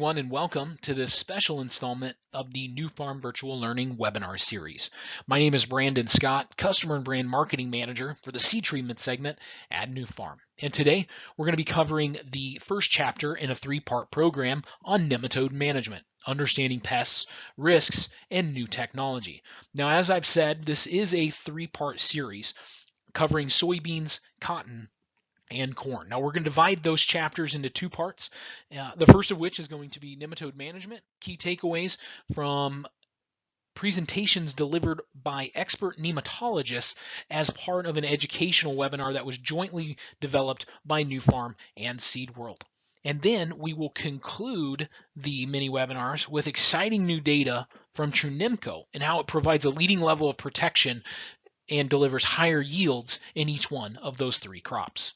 everyone, and welcome to this special installment of the Nufarm Virtual Learning webinar series. My name is Brandon Scott, Customer and Brand Marketing Manager for the seed treatment segment at Nufarm. And today we're going to be covering the first chapter in a three-part program on nematode management, understanding pests, risks, and new technology. Now, as I've said, this is a three-part series covering soybeans, cotton, and corn. Now we're going to divide those chapters into two parts. The first of which is going to be nematode management, key takeaways from presentations delivered by expert nematologists as part of an educational webinar that was jointly developed by Nufarm and Seed World. And then we will conclude the mini webinars with exciting new data from Trunemco and how it provides a leading level of protection and delivers higher yields in each one of those three crops.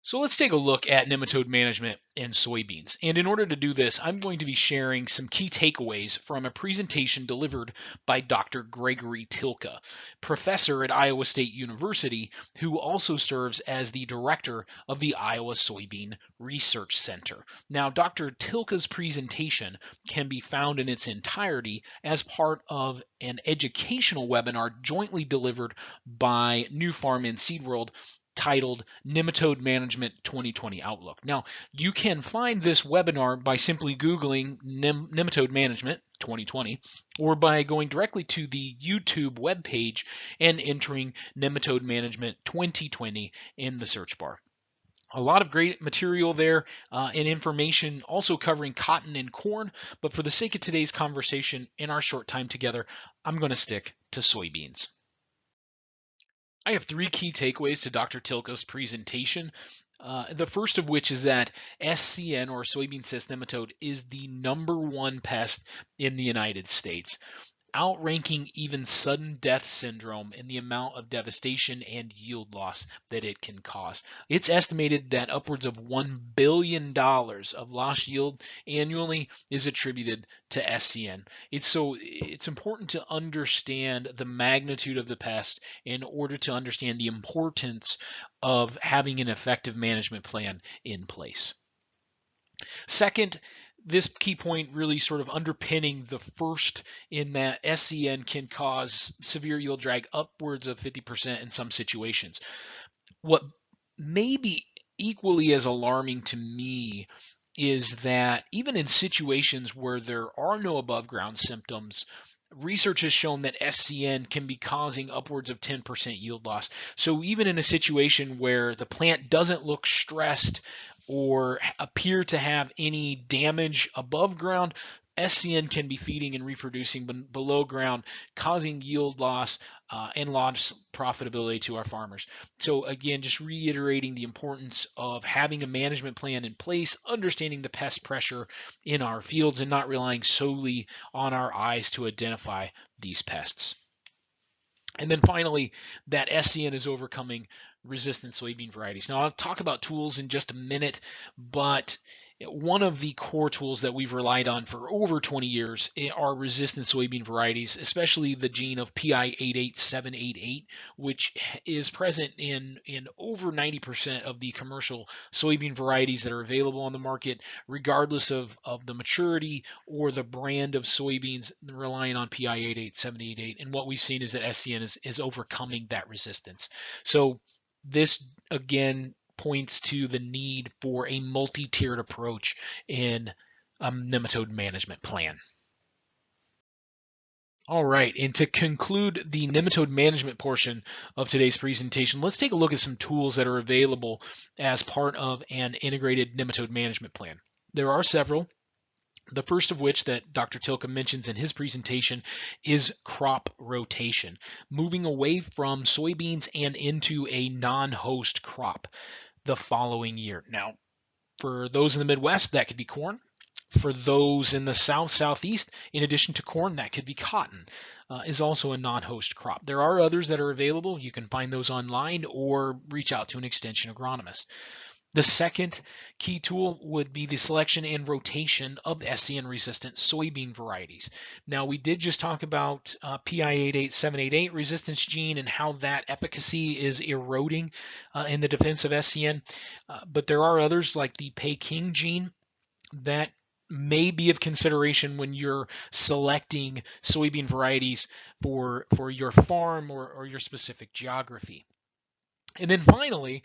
So let's take a look at nematode management in soybeans. And in order to do this, I'm going to be sharing some key takeaways from a presentation delivered by Dr. Gregory Tilke, professor at Iowa State University, who also serves as the director of the Iowa Soybean Research Center. Now, Dr. Tilke's presentation can be found in its entirety as part of an educational webinar jointly delivered by Nufarm and Seed World titled Nematode Management 2020 Outlook. Now, you can find this webinar by simply Googling Nematode Management 2020 or by going directly to the YouTube webpage and entering Nematode Management 2020 in the search bar. A lot of great material there and information also covering cotton and corn, but for the sake of today's conversation in our short time together, I'm going to stick to soybeans. I have three key takeaways to Dr. Tilke's presentation. The first of which is that SCN, or soybean cyst nematode, is the #1 pest in the United States, outranking even sudden death syndrome in the amount of devastation and yield loss that it can cause. It's estimated that upwards of $1 billion of lost yield annually is attributed to SCN. It's important to understand the magnitude of the pest in order to understand the importance of having an effective management plan in place. Second, this key point really sort of underpinning the first in that SCN can cause severe yield drag upwards of 50% in some situations. What may be equally as alarming to me is that even in situations where there are no above ground symptoms, research has shown that SCN can be causing upwards of 10% yield loss. So even in a situation where the plant doesn't look stressed or appear to have any damage above ground, SCN can be feeding and reproducing below ground, causing yield loss and loss profitability to our farmers. So again, just reiterating the importance of having a management plan in place, understanding the pest pressure in our fields, and not relying solely on our eyes to identify these pests. And then finally, that SCN is overcoming resistant soybean varieties. Now, I'll talk about tools in just a minute, but one of the core tools that we've relied on for over 20 years are resistant soybean varieties, especially the gene of PI88788, which is present in over 90% of the commercial soybean varieties that are available on the market, regardless of the maturity or the brand of soybeans relying on PI88788. And what we've seen is that SCN is overcoming that resistance. So this, again, points to the need for a multi-tiered approach in a nematode management plan. All right, and to conclude the nematode management portion of today's presentation, let's take a look at some tools that are available as part of an integrated nematode management plan. There are several. The first of which that Dr. Tilke mentions in his presentation is crop rotation, moving away from soybeans and into a non-host crop the following year. Now, for those in the Midwest, that could be corn. For those in the South, Southeast, in addition to corn, that could be cotton, is also a non-host crop. There are others that are available. You can find those online or reach out to an extension agronomist. The second key tool would be the selection and rotation of SCN-resistant soybean varieties. Now, we did just talk about PI88788 resistance gene and how that efficacy is eroding in the defense of SCN, but there are others like the Peking gene that may be of consideration when you're selecting soybean varieties for your farm or your specific geography. And then finally,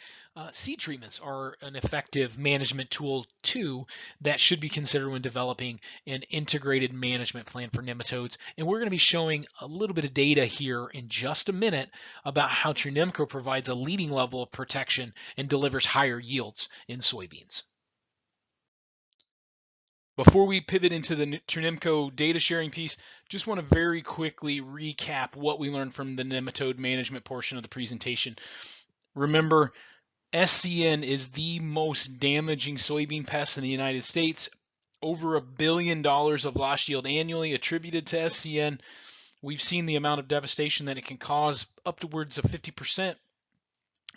seed treatments are an effective management tool too that should be considered when developing an integrated management plan for nematodes. And we're going to be showing a little bit of data here in just a minute about how Trunemco provides a leading level of protection and delivers higher yields in soybeans. Before we pivot into the Trunemco data sharing piece, just want to very quickly recap what we learned from the nematode management portion of the presentation. Remember, SCN is the most damaging soybean pest in the United States. Over $1 billion of lost yield annually attributed to SCN. We've seen the amount of devastation that it can cause, upwards of 50%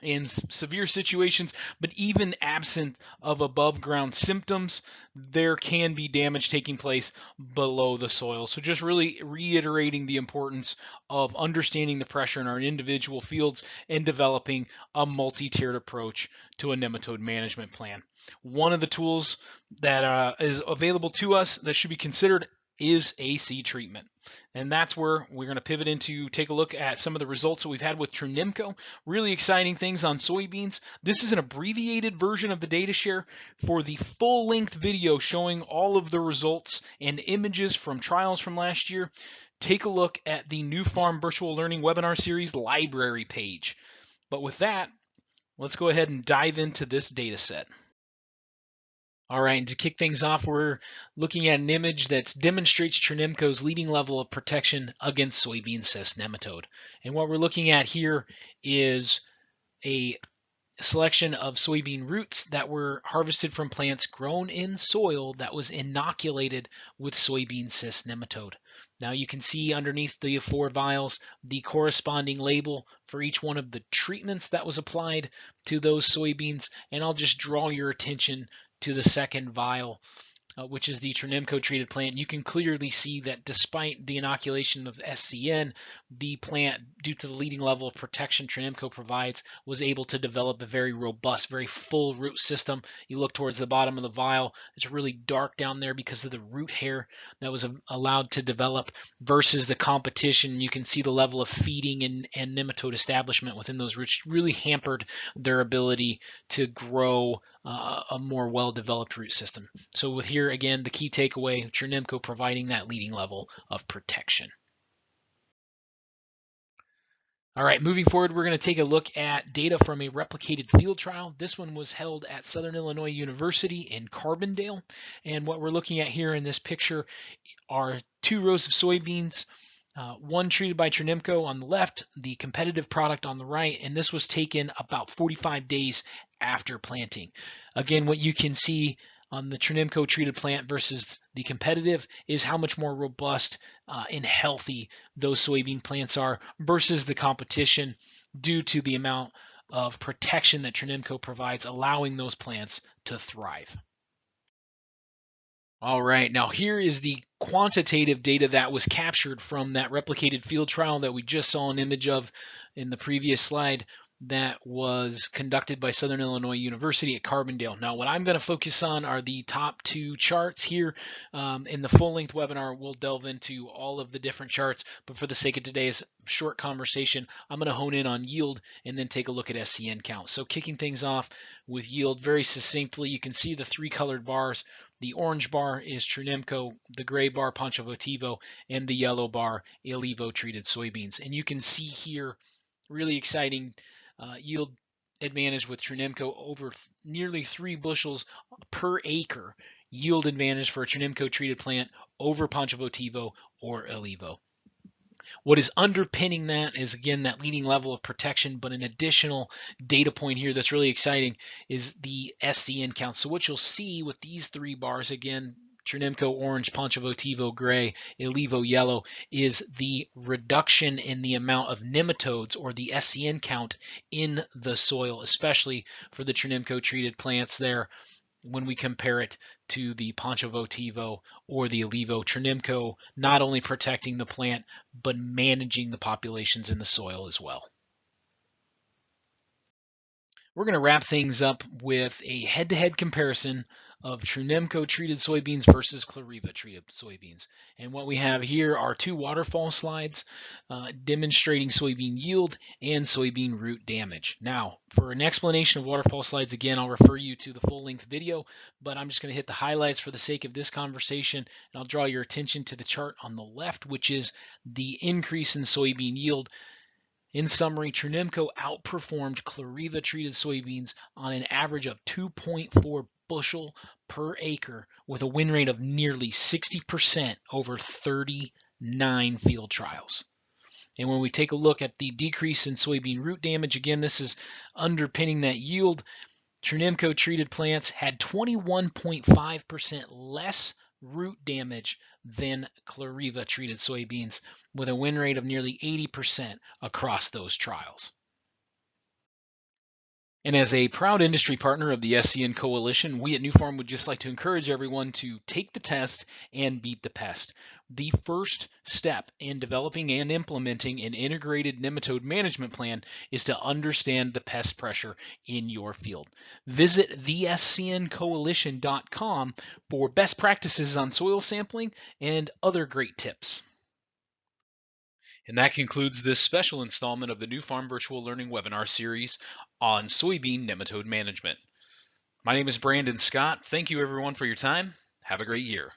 in severe situations, but even absent of above ground symptoms, there can be damage taking place below the soil. So just really reiterating the importance of understanding the pressure in our individual fields and developing a multi-tiered approach to a nematode management plan. One of the tools that is available to us that should be considered is AC treatment. And that's where we're going to pivot into take a look at some of the results that we've had with Trunemco. Really exciting things on soybeans. This is an abbreviated version of the data share. For the full-length video showing all of the results and images from trials from last year, take a look at the Nufarm Virtual Learning Webinar Series library page. But with that, let's go ahead and dive into this data set. All right, and to kick things off, we're looking at an image that demonstrates Trunemco's leading level of protection against soybean cyst nematode. And what we're looking at here is a selection of soybean roots that were harvested from plants grown in soil that was inoculated with soybean cyst nematode. Now you can see underneath the 4 vials the corresponding label for each one of the treatments that was applied to those soybeans, and I'll just draw your attention to the second vial, which is the Trunemco treated plant. You can clearly see that despite the inoculation of SCN, the plant, due to the leading level of protection Trunemco provides, was able to develop a very robust, very full root system. You look towards the bottom of the vial, it's really dark down there because of the root hair that was allowed to develop versus the competition. You can see the level of feeding and nematode establishment within those roots really hampered their ability to grow a more well-developed root system. So with here, again, the key takeaway, Trunemco providing that leading level of protection. All right, moving forward, we're going to take a look at data from a replicated field trial. This one was held at Southern Illinois University in Carbondale. And what we're looking at here in this picture are 2 rows of soybeans, one treated by Trunemco on the left, the competitive product on the right, and this was taken about 45 days after planting. Again, what you can see on the Trunemco treated plant versus the competitive is how much more robust and healthy those soybean plants are versus the competition due to the amount of protection that Trunemco provides, allowing those plants to thrive. All right, now here is the quantitative data that was captured from that replicated field trial that we just saw an image of in the previous slide that was conducted by Southern Illinois University at Carbondale. Now, what I'm going to focus on are the top 2 charts here. In the full-length webinar, we'll delve into all of the different charts, but for the sake of today's short conversation, I'm going to hone in on yield and then take a look at SCN count. So kicking things off with yield very succinctly, you can see the 3 colored bars. The orange bar is Trunemco, the gray bar Pancho Votivo, and the yellow bar Alevo treated soybeans. And you can see here really exciting yield advantage with Trunemco over nearly 3 bushels per acre yield advantage for a Trunemco treated plant over Pancho Votivo or Alevo. What is underpinning that is, again, that leading level of protection, but an additional data point here that's really exciting is the SCN count. So what you'll see with these 3 bars, again, Trunemco orange, Pancho Votivo gray, Alevo yellow, is the reduction in the amount of nematodes or the SCN count in the soil, especially for the Trunemco treated plants there when we compare it to the Pancho Votivo or the Alevo. Trunemco not only protecting the plant, but managing the populations in the soil as well. We're going to wrap things up with a head-to-head comparison of Trunemco treated soybeans versus Clariva treated soybeans. And what we have here are two waterfall slides demonstrating soybean yield and soybean root damage. Now, for an explanation of waterfall slides, again, I'll refer you to the full-length video, but I'm just going to hit the highlights for the sake of this conversation, and I'll draw your attention to the chart on the left, which is the increase in soybean yield. In summary, Trunemco outperformed Clariva treated soybeans on an average of 2.4 bushel per acre with a win rate of nearly 60% over 39 field trials. And when we take a look at the decrease in soybean root damage, again, this is underpinning that yield. Trunemco treated plants had 21.5% less root damage than Clariva treated soybeans, with a win rate of nearly 80% across those trials. And as a proud industry partner of the SCN Coalition, we at Nufarm would just like to encourage everyone to take the test and beat the pest. The first step in developing and implementing an integrated nematode management plan is to understand the pest pressure in your field. Visit thescncoalition.com for best practices on soil sampling and other great tips. And that concludes this special installment of the Nufarm Virtual Learning Webinar Series on soybean nematode management. My name is Brandon Scott. Thank you everyone for your time. Have a great year.